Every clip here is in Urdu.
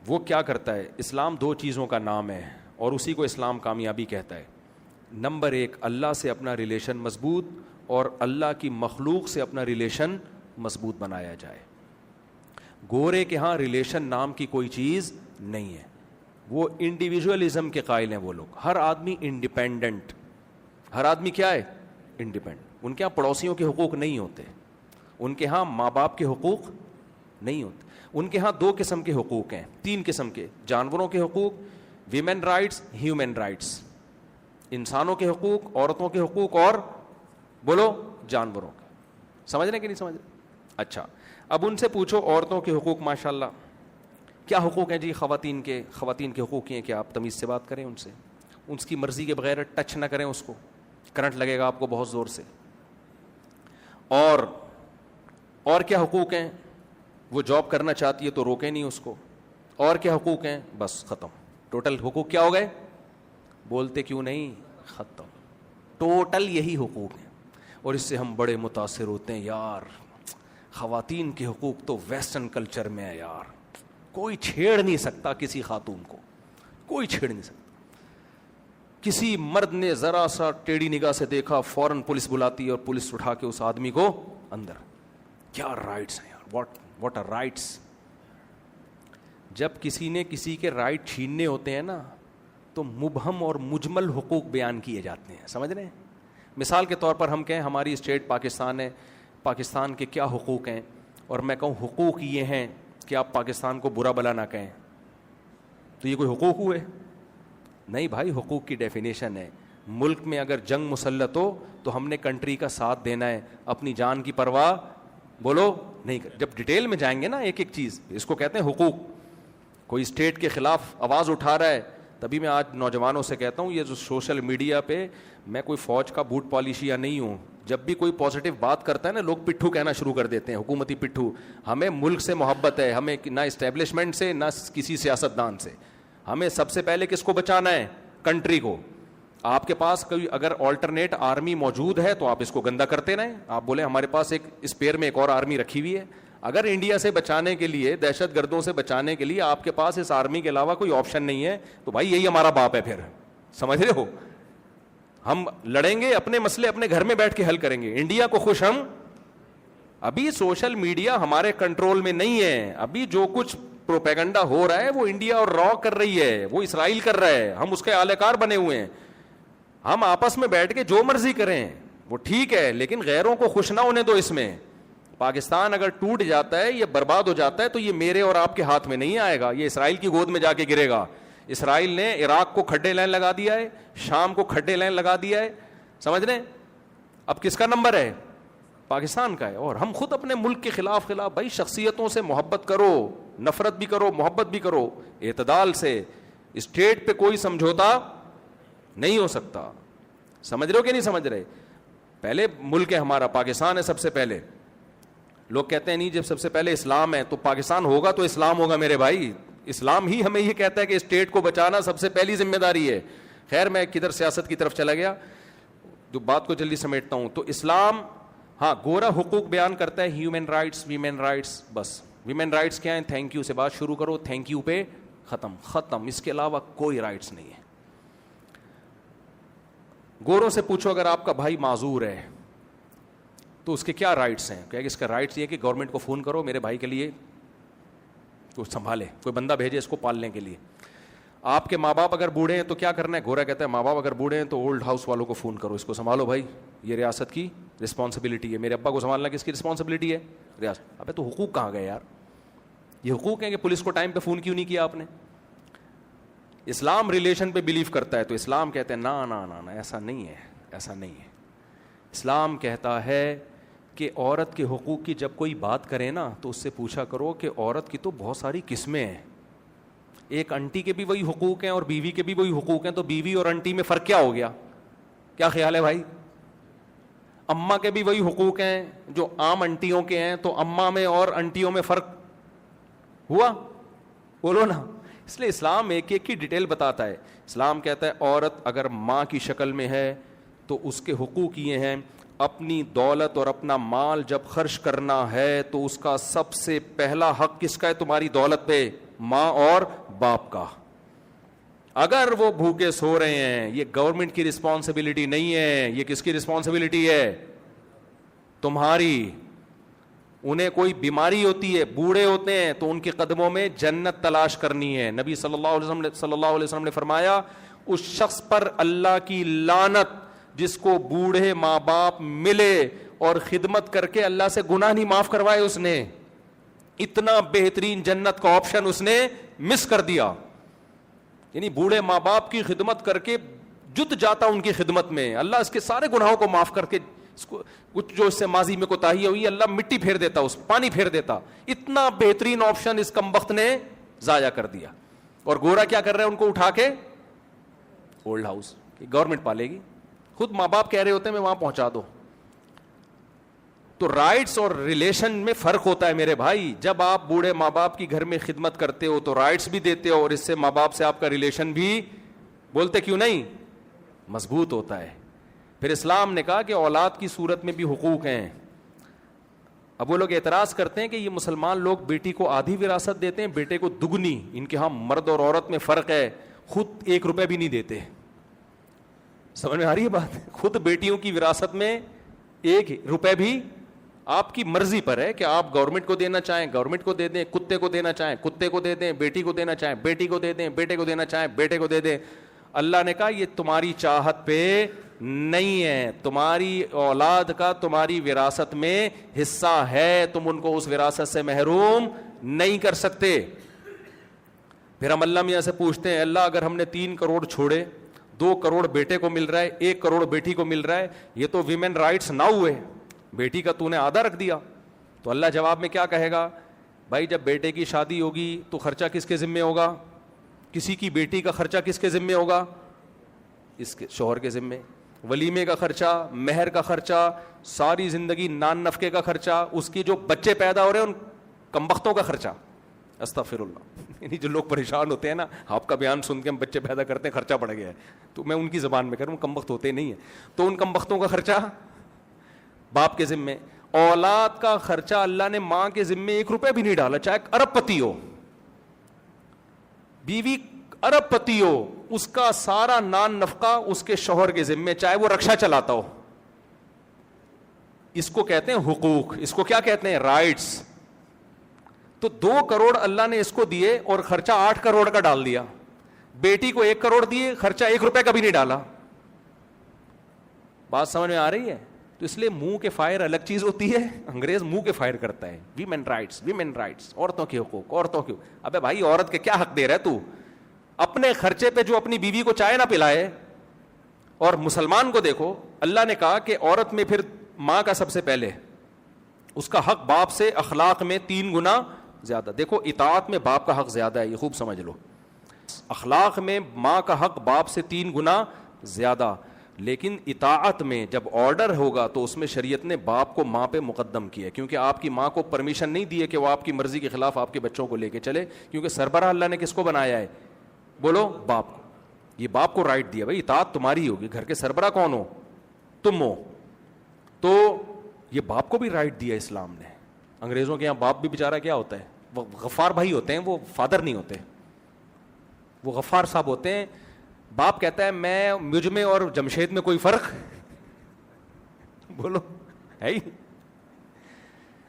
وہ کیا کرتا ہے؟ اسلام دو چیزوں کا نام ہے اور اسی کو اسلام کامیابی کہتا ہے. نمبر ایک، اللہ سے اپنا ریلیشن مضبوط اور اللہ کی مخلوق سے اپنا ریلیشن مضبوط بنایا جائے. گورے کے ہاں ریلیشن نام کی کوئی چیز نہیں ہے. وہ انڈیویجولزم کے قائل ہیں وہ لوگ. ہر آدمی انڈیپینڈنٹ، ہر آدمی کیا ہے؟ انڈیپینڈنٹ. ان کے ہاں پڑوسیوں کے حقوق نہیں ہوتے، ان کے ہاں ماں باپ کے حقوق نہیں ہوتے. ان کے ہاں دو قسم کے حقوق ہیں، تین قسم کے: جانوروں کے حقوق، ویمن رائٹس، ہیومن رائٹس. انسانوں کے حقوق، عورتوں کے حقوق، اور بولو جانوروں کے. سمجھ رہے کہ نہیں سمجھ رہے؟ اچھا، اب ان سے پوچھو عورتوں کے حقوق ماشاءاللہ کیا حقوق ہیں جی خواتین کے؟ خواتین کے حقوق یہ ہیں کہ آپ تمیز سے بات کریں ان سے، ان کی مرضی کے بغیر ٹچ نہ کریں اس کو، کرنٹ لگے گا آپ کو بہت زور سے. اور کیا حقوق ہیں؟ وہ جاب کرنا چاہتی ہے تو روکیں نہیں اس کو. اور کیا حقوق ہیں؟ بس ختم. ٹوٹل حقوق کیا ہو گئے؟ بولتے کیوں نہیں؟ ختم. ٹوٹل یہی حقوق ہیں. اور اس سے ہم بڑے متاثر ہوتے ہیں یار. خواتین کے حقوق تو ویسٹرن کلچر میں ہے یار، کوئی چھیڑ نہیں سکتا کسی خاتون کو، کوئی چھیڑ نہیں سکتا. کسی مرد نے ذرا سا ٹیڑھی نگاہ سے دیکھا فوراً پولیس بلاتی ہے اور پولیس اٹھا کے اس آدمی کو اندر. کیا رائٹس ہیں یار، واٹ آر رائٹس. جب کسی نے کسی کے رائٹ چھیننے ہوتے ہیں نا تو مبہم اور مجمل حقوق بیان کیے جاتے ہیں. سمجھ رہے ہیں؟ مثال کے طور پر ہم کہیں ہماری اسٹیٹ پاکستان ہے، پاکستان کے کیا حقوق ہیں، اور میں کہوں حقوق یہ ہیں کہ آپ پاکستان کو برا بلا نہ کہیں، تو یہ کوئی حقوق ہوئے؟ نہیں بھائی. حقوق کی ڈیفینیشن ہے، ملک میں اگر جنگ مسلط ہو تو ہم نے کنٹری کا ساتھ دینا ہے، اپنی جان کی پرواہ بولو نہیں کر. جب ڈیٹیل میں جائیں گے نا ایک ایک چیز، اس کو کہتے ہیں حقوق. کوئی اسٹیٹ کے خلاف آواز اٹھا رہا ہے، تبھی میں آج نوجوانوں سے کہتا ہوں یہ جو سوشل میڈیا پہ، میں کوئی فوج کا بوٹ پالیشیا نہیں ہوں، جب بھی کوئی پازیٹیو بات کرتا ہے نا لوگ پٹھو کہنا شروع کر دیتے ہیں، حکومتی پٹھو. ہمیں ملک سے محبت ہے، ہمیں نہ اسٹیبلشمنٹ سے نہ کسی سیاستدان سے. ہمیں سب سے پہلے کس کو بچانا ہے؟ کنٹری کو. آپ کے پاس کوئی اگر آلٹرنیٹ آرمی موجود ہے تو آپ اس کو گندا کرتے رہیں. آپ بولے ہمارے پاس ایک اسپیئر میں ایک اور آرمی رکھی ہوئی ہے. اگر انڈیا سے بچانے کے لیے، دہشت گردوں سے بچانے کے لیے آپ کے پاس اس آرمی کے علاوہ کوئی آپشن نہیں ہے تو بھائی یہی ہمارا باپ ہے. پھر سمجھ رہے ہو؟ ہم لڑیں گے، اپنے مسئلے اپنے گھر میں بیٹھ کے حل کریں گے. انڈیا کو خوش ہم، ابھی سوشل میڈیا ہمارے کنٹرول میں نہیں ہے. ابھی جو کچھ پروپیگنڈا ہو رہا ہے وہ انڈیا اور را کر رہی ہے، وہ اسرائیل کر رہا ہے. ہم اس کے اعلی کار بنے ہوئے ہیں. ہم آپس میں بیٹھ کے جو مرضی کریں وہ ٹھیک ہے، لیکن غیروں کو خوش نہ ہونے دو. اس میں پاکستان اگر ٹوٹ جاتا ہے، یہ برباد ہو جاتا ہے، تو یہ میرے اور آپ کے ہاتھ میں نہیں آئے گا، یہ اسرائیل کی گود میں جا کے گرے گا. اسرائیل نے عراق کو کھڈے لائن لگا دیا ہے، شام کو کھڈے لائن لگا دیا ہے. سمجھ رہے ہیں؟ اب کس کا نمبر ہے؟ پاکستان کا ہے. اور ہم خود اپنے ملک کے خلاف بھائی شخصیتوں سے محبت کرو، نفرت بھی کرو، محبت بھی کرو، اعتدال سے. اسٹیٹ پہ کوئی سمجھوتا نہیں ہو سکتا. سمجھ رہے ہو کہ نہیں سمجھ رہے؟ پہلے ملک ہے ہمارا، پاکستان ہے سب سے پہلے. لوگ کہتے ہیں نہیں جب سب سے پہلے اسلام ہے تو پاکستان ہوگا تو اسلام ہوگا. میرے بھائی اسلام ہی ہمیں یہ کہتا ہے کہ اسٹیٹ کو بچانا سب سے پہلی ذمہ داری ہے. خیر میں کدھر سیاست کی طرف چلا گیا، جو بات کو جلدی سمیٹتا ہوں. تو اسلام ہاں گورا حقوق بیان کرتا ہے، ہیومن رائٹس، ویمن رائٹس. بس ویمن رائٹس کیا ہیں؟ تھینک یو سے بات شروع کرو، تھینک یو پہ ختم. اس کے علاوہ کوئی رائٹس نہیں ہے. گوروں سے پوچھو اگر آپ کا بھائی معذور ہے تو اس کے کیا رائٹس ہیں؟ کہ اس کا رائٹس یہ کہ گورنمنٹ کو فون کرو میرے بھائی کے لیے کچھ سنبھالے، کوئی بندہ بھیجے اس کو پالنے کے لیے. آپ کے ماں باپ اگر بوڑھے ہیں تو کیا کرنا ہے؟ گورا کہتا ہے ماں باپ اگر بوڑھے ہیں تو اولڈ ہاؤس والوں کو فون کرو، اس کو سنبھالو بھائی، یہ ریاست کی رسپانسبلٹی ہے. میرے ابا کو سنبھالنا کس کی رسپانسبلٹی ہے؟ ریاست. ابے تو حقوق کہاں گئے یار؟ یہ حقوق ہیں کہ پولیس کو ٹائم پہ فون کیوں نہیں کیا آپ نے؟ اسلام ریلیشن پہ بلیو کرتا ہے تو اسلام کہتے ہیں نا نا نا ایسا نہیں ہے، ایسا نہیں ہے. اسلام کہتا ہے کہ عورت کے حقوق کی جب کوئی بات کرے نا تو اس سے پوچھا کرو کہ عورت کی تو بہت ساری قسمیں ہیں. ایک انٹی کے بھی وہی حقوق ہیں اور بیوی کے بھی وہی حقوق ہیں، تو بیوی اور انٹی میں فرق کیا ہو گیا؟ کیا خیال ہے بھائی؟ اماں کے بھی وہی حقوق ہیں جو عام انٹیوں کے ہیں، تو اماں میں اور انٹیوں میں فرق ہوا؟ بولو نا. اس لیے اسلام ایک ایک کی ڈیٹیل بتاتا ہے. اسلام کہتا ہے عورت اگر ماں کی شکل میں ہے تو اس کے حقوق یہ ہیں، اپنی دولت اور اپنا مال جب خرچ کرنا ہے تو اس کا سب سے پہلا حق کس کا ہے؟ تمہاری دولت پہ. ماں اور باپ کا. اگر وہ بھوکے سو رہے ہیں, یہ گورنمنٹ کی رسپانسبلٹی نہیں ہے, یہ کس کی رسپانسبلٹی ہے؟ تمہاری. انہیں کوئی بیماری ہوتی ہے, بوڑھے ہوتے ہیں, تو ان کے قدموں میں جنت تلاش کرنی ہے. نبی صلی اللہ علیہ وسلم نے فرمایا اس شخص پر اللہ کی لعنت جس کو بوڑھے ماں باپ ملے اور خدمت کر کے اللہ سے گناہ نہیں معاف کروائے. اس نے اتنا بہترین جنت کا آپشن اس نے مس کر دیا. یعنی بوڑھے ماں باپ کی خدمت کر کے جت جاتا ان کی خدمت میں, اللہ اس کے سارے گناہوں کو معاف کر کے, اس کو کچھ جو اس سے ماضی میں کوتاہی ہوئی اللہ مٹی پھیر دیتا, اس پانی پھیر دیتا. اتنا بہترین آپشن اس کمبخت نے ضائع کر دیا. اور گورا کیا کر رہے ہیں, ان کو اٹھا کے اولڈ ہاؤس, گورنمنٹ پالے گی. خود ماں باپ کہہ رہے ہوتے ہیں میں وہاں پہنچا دو. تو رائٹس اور ریلیشن میں فرق ہوتا ہے میرے بھائی. جب آپ بوڑھے ماں باپ کی گھر میں خدمت کرتے ہو تو رائٹس بھی دیتے ہو, اور اس سے ماں باپ سے آپ کا ریلیشن بھی, بولتے کیوں نہیں, مضبوط ہوتا ہے. پھر اسلام نے کہا کہ اولاد کی صورت میں بھی حقوق ہیں. اب وہ لوگ اعتراض کرتے ہیں کہ یہ مسلمان لوگ بیٹی کو آدھی وراثت دیتے ہیں, بیٹے کو دگنی. ان کے ہاں مرد اور عورت میں فرق ہے, خود 1 روپے بھی نہیں دیتے. سمجھ میں آ رہی ہے بات؟ خود بیٹیوں کی وراثت میں 1 روپے بھی آپ کی مرضی پر ہے کہ آپ گورنمنٹ کو دینا چاہیں گورنمنٹ کو دے دیں, کتے کو دینا چاہیں کتے کو دے دیں, بیٹی کو دینا چاہیں بیٹی کو دے دیں, بیٹے کو دینا چاہیں بیٹے کو دے دیں. اللہ نے کہا یہ تمہاری چاہت پہ نہیں ہے, تمہاری اولاد کا تمہاری وراثت میں حصہ ہے, تم ان کو اس وراثت سے محروم نہیں کر سکتے. پھر ہم اللہ میاں سے پوچھتے ہیں, اللہ اگر ہم نے 3 کروڑ چھوڑے, 2 کروڑ بیٹے کو مل رہا ہے, 1 کروڑ بیٹی کو مل رہا ہے, یہ تو ویمن رائٹس نہ ہوئے, بیٹی کا تو نے آدھا رکھ دیا. تو اللہ جواب میں کیا کہے گا, بھائی جب بیٹے کی شادی ہوگی تو خرچہ کس کے ذمے ہوگا, کسی کی بیٹی کا خرچہ کس کے ذمے ہوگا, اس کے شوہر کے ذمے. ولیمے کا خرچہ, مہر کا خرچہ, ساری زندگی نان نفقے کا خرچہ, اس کی جو بچے پیدا ہو رہے ہیں ان کمبختوں کا خرچہ. استغفر اللہ. یعنی جو لوگ پریشان ہوتے ہیں نا, آپ کا بیان سن کے ہم بچے پیدا کرتے ہیں خرچہ بڑھ گیا ہے, تو میں ان کی زبان میں کروں, کمبخت ہوتے نہیں ہیں, تو ان کمبختوں کا خرچہ باپ کے ذمے. اولاد کا خرچہ اللہ نے ماں کے ذمے 1 روپے بھی نہیں ڈالا, چاہے ارب پتی ہو, بیوی ارب پتی ہو, اس کا سارا نان نفقہ اس کے شوہر کے ذمے, چاہے وہ رکشا چلاتا ہو. اس کو کہتے ہیں حقوق, اس کو کیا کہتے ہیں, رائٹس. تو 2 کروڑ اللہ نے اس کو دیے اور خرچہ 8 کروڑ کا ڈال دیا. بیٹی کو 1 کروڑ دیے, خرچہ 1 روپے کا بھی نہیں ڈالا. بات سمجھ میں آ رہی ہے؟ تو اس لیے منہ کے فائر الگ چیز ہوتی ہے, انگریز منہ کے فائر کرتا ہے, ویمن رائٹس ویمن رائٹس, عورتوں کے حقوق عورتوں کے. ابے بھائی عورت کے کیا حق دے رہا ہے تو, اپنے خرچے پہ جو اپنی بیوی کو چائے نہ پلائے. اور مسلمان کو دیکھو, اللہ نے کہا کہ عورت میں پھر ماں کا سب سے پہلے اس کا حق باپ سے اخلاق میں 3 گنا زیادہ. دیکھو اطاعت میں باپ کا حق زیادہ ہے, یہ خوب سمجھ لو. اخلاق میں ماں کا حق باپ سے 3 گنا زیادہ. لیکن اطاعت میں جب آرڈر ہوگا تو اس میں شریعت نے باپ کو ماں پہ مقدم کیا, کیونکہ آپ کی ماں کو پرمیشن نہیں دی ہے کہ وہ آپ کی مرضی کے خلاف آپ کے بچوں کو لے کے چلے, کیونکہ سربراہ اللہ نے کس کو بنایا ہے, بولو باپ کو. یہ باپ کو رائٹ دیا, بھائی اطاعت تمہاری ہوگی, گھر کے سربراہ کون ہو, تم ہو. تو یہ باپ کو بھی رائٹ دیا اسلام نے. انگریزوں کے یہاں باپ بھی بیچارہ کیا ہوتا ہے, وہ غفار بھائی ہوتے ہیں, وہ فادر نہیں ہوتے, وہ غفار صاحب ہوتے ہیں. باپ کہتا ہے مجھ میں اور جمشید میں کوئی فرق بولو ہے ہی.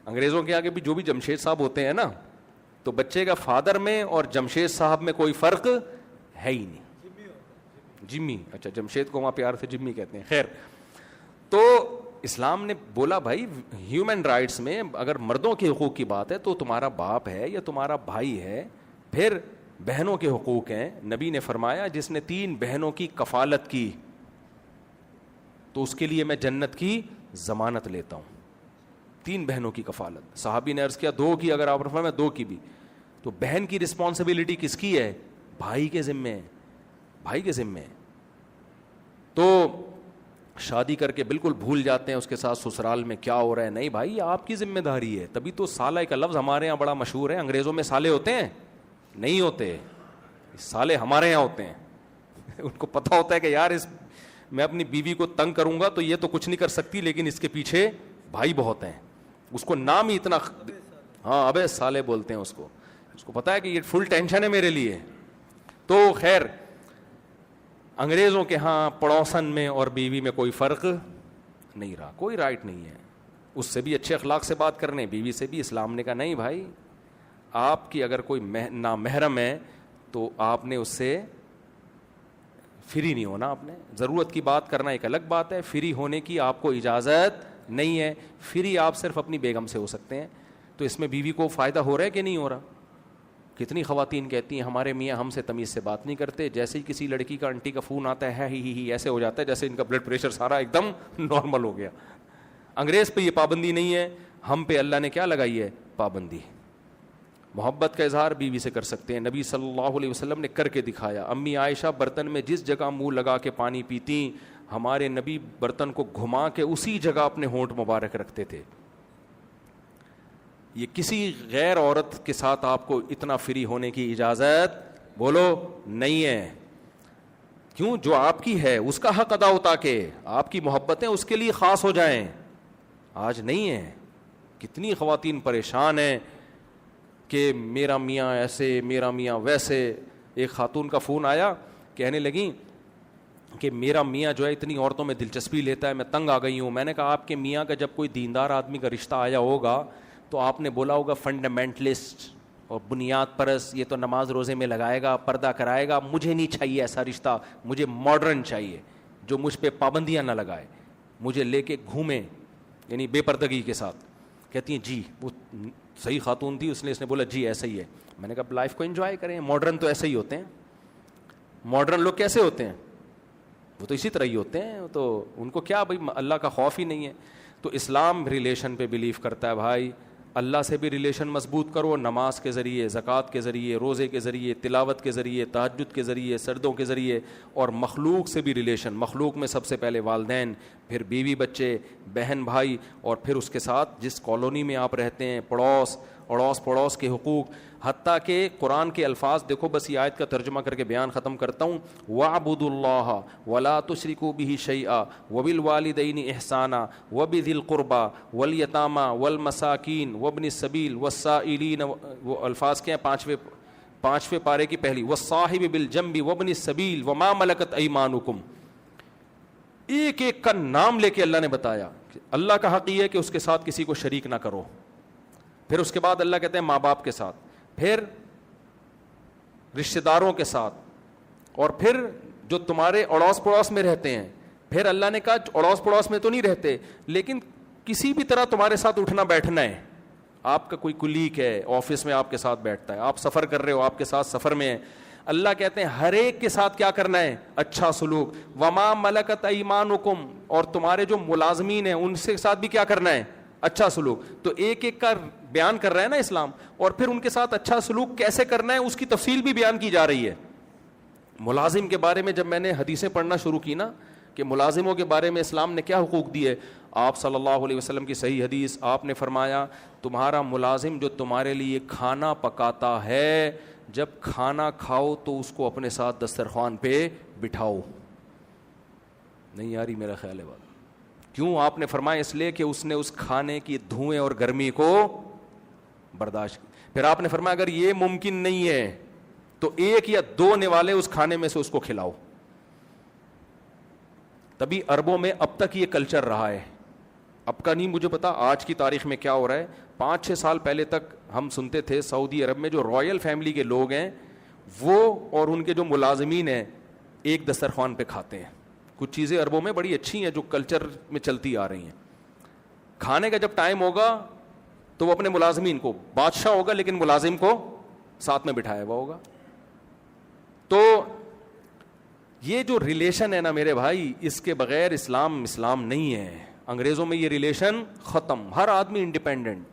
انگریزوں کے آگے بھی جو بھی جمشید صاحب ہوتے ہیں نا, تو بچے کا فادر میں اور جمشید صاحب میں کوئی فرق ہے ہی نہیں. جمی, اچھا جمشید کو وہاں پیار سے جمی کہتے ہیں. خیر, تو اسلام نے بولا بھائی ہیومن رائٹس میں اگر مردوں کے حقوق کی بات ہے تو تمہارا باپ ہے یا تمہارا بھائی ہے. پھر بہنوں کے حقوق ہیں. نبی نے فرمایا جس نے 3 بہنوں کی کفالت کی تو اس کے لیے میں جنت کی ضمانت لیتا ہوں. 3 بہنوں کی کفالت. صحابی نے عرض کیا 2 کی, اگر آپ فرمائیں 2 کی بھی. تو بہن کی رسپانسبلٹی کس کی ہے, بھائی کے ذمے ہے, بھائی کے ذمے. تو شادی کر کے بالکل بھول جاتے ہیں اس کے ساتھ سسرال میں کیا ہو رہا ہے. نہیں بھائی, آپ کی ذمہ داری ہے. تبھی تو سالہ کا لفظ ہمارے یہاں بڑا مشہور ہے. انگریزوں میں سالے ہوتے ہیں, نہیں ہوتے. سالے ہمارے یہاں ہوتے ہیں. ان کو پتہ ہوتا ہے کہ یار میں اپنی بیوی کو تنگ کروں گا تو یہ تو کچھ نہیں کر سکتی, لیکن اس کے پیچھے بھائی بہت ہیں. اس کو نام ہی اتنا, ہاں ابے سالے بولتے ہیں اس کو. اس کو پتا ہے کہ یہ فل ٹینشن ہے میرے لیے. تو خیر انگریزوں کے ہاں پڑوسن میں اور بیوی میں کوئی فرق نہیں رہا, کوئی رائٹ نہیں ہے. اس سے بھی اچھے اخلاق سے بات کرنے, بیوی سے بھی. اسلام نے کہا نہیں بھائی, آپ کی اگر کوئی نامحرم ہے تو آپ نے اس سے فری نہیں ہونا. آپ نے ضرورت کی بات کرنا ایک الگ بات ہے, فری ہونے کی آپ کو اجازت نہیں ہے. فری آپ صرف اپنی بیگم سے ہو سکتے ہیں. تو اس میں بیوی کو فائدہ ہو رہا ہے کہ نہیں ہو رہا؟ کتنی خواتین کہتی ہیں ہمارے میاں ہم سے تمیز سے بات نہیں کرتے, جیسے ہی کسی لڑکی کا آنٹی کا فون آتا ہے ہی ایسے ہو جاتا ہے جیسے ان کا بلڈ پریشر سارا ایک دم نارمل ہو گیا. انگریز پہ یہ پابندی نہیں ہے, ہم پہ اللہ نے کیا لگائی ہے؟ پابندی. محبت کا اظہار بیوی سے کر سکتے ہیں, نبی صلی اللہ علیہ وسلم نے کر کے دکھایا. امی عائشہ برتن میں جس جگہ منہ لگا کے پانی پیتی, ہمارے نبی برتن کو گھما کے اسی جگہ اپنے ہونٹ مبارک رکھتے تھے. یہ کسی غیر عورت کے ساتھ آپ کو اتنا فری ہونے کی اجازت بولو نہیں ہے. کیوں؟ جو آپ کی ہے اس کا حق ادا ہوتا کہ آپ کی محبتیں اس کے لیے خاص ہو جائیں. آج نہیں ہے. کتنی خواتین پریشان ہیں کہ میرا میاں ایسے, میرا میاں ویسے. ایک خاتون کا فون آیا, کہنے لگیں کہ میرا میاں جو ہے اتنی عورتوں میں دلچسپی لیتا ہے, میں تنگ آ گئی ہوں. میں نے کہا آپ کے میاں کا جب کوئی دیندار آدمی کا رشتہ آیا ہوگا تو آپ نے بولا ہوگا فنڈامنٹلسٹ اور بنیاد پرست, یہ تو نماز روزے میں لگائے گا, پردہ کرائے گا. مجھے نہیں چاہیے ایسا رشتہ, مجھے ماڈرن چاہیے جو مجھ پہ پابندیاں نہ لگائے, مجھے لے کے گھومے, یعنی بے پردگی کے ساتھ. کہتی ہیں جی, وہ صحیح خاتون تھی, اس نے بولا جی ایسا ہی ہے. میں نے کہا لائف کو انجوائے کریں, ماڈرن تو ایسے ہی ہوتے ہیں. ماڈرن لوگ کیسے ہوتے ہیں؟ وہ تو اسی طرح ہی ہوتے ہیں. تو ان کو کیا بھائی اللہ کا خوف ہی نہیں ہے. تو اسلام ریلیشن پہ بلیو کرتا ہے بھائی, اللہ سے بھی ریلیشن مضبوط کرو, نماز کے ذریعے, زکوٰۃ کے ذریعے, روزے کے ذریعے, تلاوت کے ذریعے, تہجد کے ذریعے, سردوں کے ذریعے, اور مخلوق سے بھی ریلیشن. مخلوق میں سب سے پہلے والدین, پھر بیوی بچے, بہن بھائی, اور پھر اس کے ساتھ جس کالونی میں آپ رہتے ہیں پڑوس, اڑوس پڑوس کے حقوق. حتیٰ کہ قرآن کے الفاظ دیکھو, بس یہ آیت کا ترجمہ کر کے بیان ختم کرتا ہوں. وَاعْبُدُوا اللَّهَ وَلَا تُشْرِكُوا بِهِ شَيْئًا وَبِالْوَالِدَيْنِ إِحْسَانًا وَبِذِي الْقُرْبَى وَالْيَتَامَى وَالْمَسَاكِينِ وَابْنِ السَّبِيلِ وَالسَّائِلِينَ. وہ الفاظ کیا ہیں؟ پانچویں پارے کی پہلی, وَالصَّاحِبِ بِالْجَنبِ وَابْنِ السَّبِيلِ وَمَا مَلَكَتْ أَيْمَانُكُمْ. ایک ایک کا نام لے کے اللہ نے بتایا کہ اللہ کا حق یہ ہے کہ اس کے ساتھ کسی کو شریک نہ کرو. پھر اس کے بعد اللہ کہتے ہیں ماں باپ کے ساتھ, پھر رشتہ داروں کے ساتھ, اور پھر جو تمہارے اڑوس پڑوس میں رہتے ہیں. پھر اللہ نے کہا اڑوس پڑوس میں تو نہیں رہتے, لیکن کسی بھی طرح تمہارے ساتھ اٹھنا بیٹھنا ہے. آپ کا کوئی کلیگ ہے آفس میں آپ کے ساتھ بیٹھتا ہے, آپ سفر کر رہے ہو آپ کے ساتھ سفر میں ہے, اللہ کہتے ہیں ہر ایک کے ساتھ کیا کرنا ہے؟ اچھا سلوک. وما ملکت ایمانکم, اور تمہارے جو ملازمین ہیں ان سے ساتھ بھی کیا کرنا ہے؟ اچھا سلوک. تو ایک ایک کا بیان کر رہا ہے نا اسلام, اور پھر ان کے ساتھ اچھا سلوک کیسے کرنا ہے اس کی تفصیل بھی بیان کی جا رہی ہے. ملازم کے بارے میں جب میں نے حدیثیں پڑھنا شروع کی نا کہ ملازموں کے بارے میں اسلام نے کیا حقوق دیے, آپ صلی اللہ علیہ وسلم کی صحیح حدیث, آپ نے فرمایا تمہارا ملازم جو تمہارے لیے کھانا پکاتا ہے, جب کھانا کھاؤ تو اس کو اپنے ساتھ دسترخوان پہ بٹھاؤ. نہیں یاری میرا خیال ہے بات. کیوں آپ نے فرمایا؟ اس لیے کہ اس نے اس کھانے کی دھوئیں اور گرمی کو برداشت کی. پھر آپ نے فرمایا اگر یہ ممکن نہیں ہے تو ایک یا دو نوالے اس کھانے میں سے اس کو کھلاؤ. تبھی عربوں میں اب تک یہ کلچر رہا ہے. اب کا نہیں مجھے پتا آج کی تاریخ میں کیا ہو رہا ہے. 5-6 سال پہلے تک ہم سنتے تھے سعودی عرب میں جو رائل فیملی کے لوگ ہیں وہ اور ان کے جو ملازمین ہیں ایک دسترخوان پہ کھاتے ہیں. کچھ چیزیں عربوں میں بڑی اچھی ہیں جو کلچر میں چلتی آ رہی ہیں. کھانے کا جب ٹائم ہوگا تو وہ اپنے ملازمین کو, بادشاہ ہوگا لیکن ملازم کو ساتھ میں بٹھایا ہوا ہوگا. تو یہ جو ریلیشن ہے نا میرے بھائی, اس کے بغیر اسلام نہیں ہے. انگریزوں میں یہ ریلیشن ختم, ہر آدمی انڈیپینڈنٹ.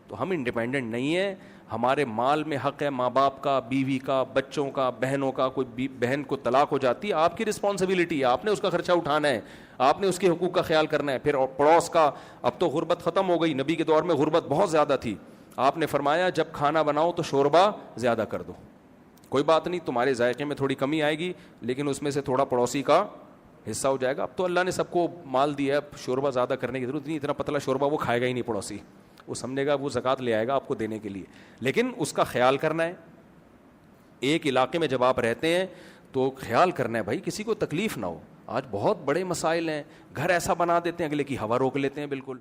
تو ہم انڈیپینڈنٹ نہیں ہیں. ہمارے مال میں حق ہے ماں باپ کا, بیوی کا, بچوں کا, بہنوں کا. کوئی بہن کو طلاق ہو جاتی ہے, آپ کی رسپانسبلٹی ہے, آپ نے اس کا خرچہ اٹھانا ہے, آپ نے اس کے حقوق کا خیال کرنا ہے. پھر پڑوس کا, اب تو غربت ختم ہو گئی, نبی کے دور میں غربت بہت زیادہ تھی. آپ نے فرمایا جب کھانا بناؤ تو شوربہ زیادہ کر دو. کوئی بات نہیں, تمہارے ذائقے میں تھوڑی کمی آئے گی لیکن اس میں سے تھوڑا پڑوسی کا حصہ ہو جائے گا. اب تو اللہ نے سب کو مال دیا ہے, شوربہ زیادہ کرنے کی ضرورت نہیں. اتنا پتلا شوربہ وہ کھائے گا ہی نہیں پڑوسی, وہ سمجھے گا وہ زکوٰۃ لے آئے گا آپ کو دینے کے لیے, لیکن اس کا خیال کرنا ہے. ایک علاقے میں جب آپ رہتے ہیں تو خیال کرنا ہے بھائی کسی کو تکلیف نہ ہو. آج بہت بڑے مسائل ہیں, گھر ایسا بنا دیتے ہیں اگلے کی ہوا روک لیتے ہیں بالکل.